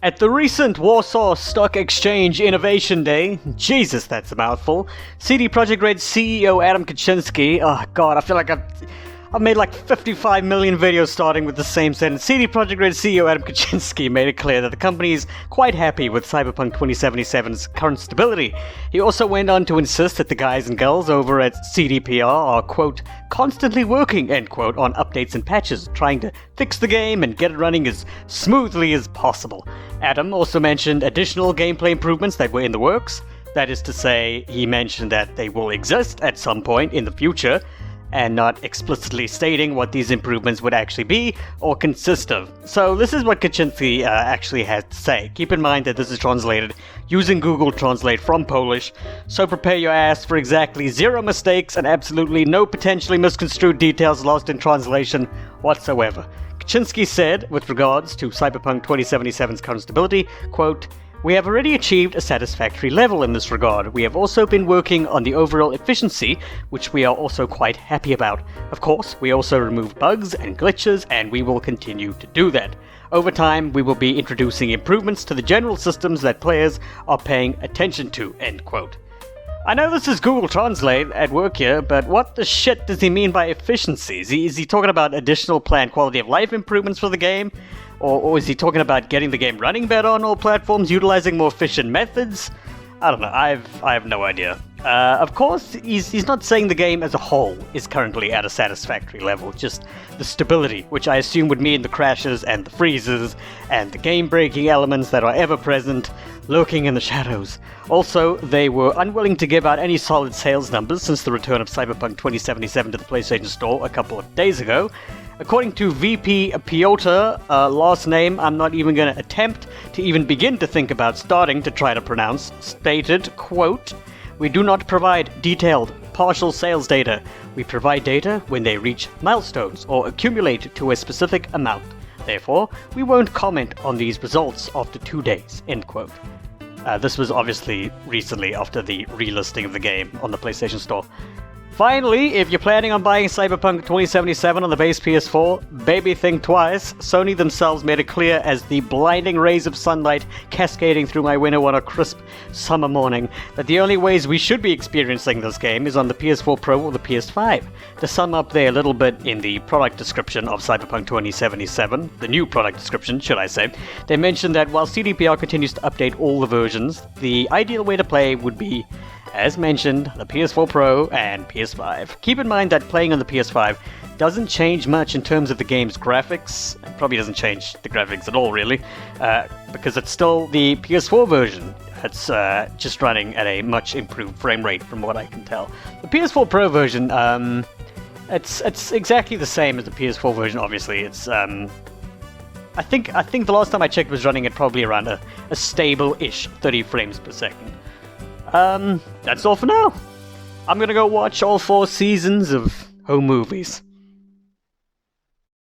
At the recent Warsaw Stock Exchange Innovation Day, Jesus, that's a mouthful, CD Projekt Red CEO Adam Kaczynski, oh god, I feel like I've made like 55 million videos starting with the same sentence. CD Projekt Red CEO Adam Kaczynski made it clear that the company is quite happy with Cyberpunk 2077's current stability. He also went on to insist that the guys and girls over at CDPR are, quote, constantly working, end quote, on updates and patches, trying to fix the game and get it running as smoothly as possible. Adam also mentioned additional gameplay improvements that were in the works. That is to say, he mentioned that they will exist at some point in the future, and not explicitly stating what these improvements would actually be or consist of. So this is what Kaczynski actually has to say. Keep in mind that this is translated using Google Translate from Polish, so prepare your ass for exactly 0 mistakes and absolutely no potentially misconstrued details lost in translation whatsoever. Kaczynski said, with regards to Cyberpunk 2077's current stability, quote, "We have already achieved a satisfactory level in this regard. We have also been working on the overall efficiency, which we are also quite happy about. Of course, we also remove bugs and glitches, and we will continue to do that. Over time, we will be introducing improvements to the general systems that players are paying attention to," end quote. I know this is Google Translate at work here, but what the shit does he mean by efficiencies? Is he talking about additional planned quality of life improvements for the game? Or is he talking about getting the game running better on all platforms, utilizing more efficient methods? I don't know, I have no idea. Of course, he's not saying the game as a whole is currently at a satisfactory level, just the stability, which I assume would mean the crashes and the freezes, and the game-breaking elements that are ever-present, lurking in the shadows. Also, they were unwilling to give out any solid sales numbers since the return of Cyberpunk 2077 to the PlayStation Store a couple of days ago. According to VP Piotr, last name I'm not even going to attempt to even begin to think about starting to try to pronounce, stated, quote, "We do not provide detailed, partial sales data. We provide data when they reach milestones or accumulate to a specific amount. Therefore, we won't comment on these results after 2 days," end quote. This was obviously recently after the relisting of the game on the PlayStation Store. Finally, if you're planning on buying Cyberpunk 2077 on the base PS4, baby think twice. Sony themselves made it clear as the blinding rays of sunlight cascading through my window on a crisp summer morning that the only ways we should be experiencing this game is on the PS4 Pro or the PS5. To sum up there a little bit in the product description of Cyberpunk 2077, the new product description, should I say, they mentioned that while CDPR continues to update all the versions, the ideal way to play would be, as mentioned, the PS4 Pro and PS5. Keep in mind that playing on the PS5 doesn't change much in terms of the game's graphics. It probably doesn't change the graphics at all, really, because it's still the PS4 version. It's just running at a much improved frame rate from what I can tell. The PS4 Pro version, it's exactly the same as the PS4 version, obviously. It's, I think the last time I checked was running at probably around a stable-ish 30 frames per second. That's all for now. I'm gonna go watch all 4 seasons of home movies.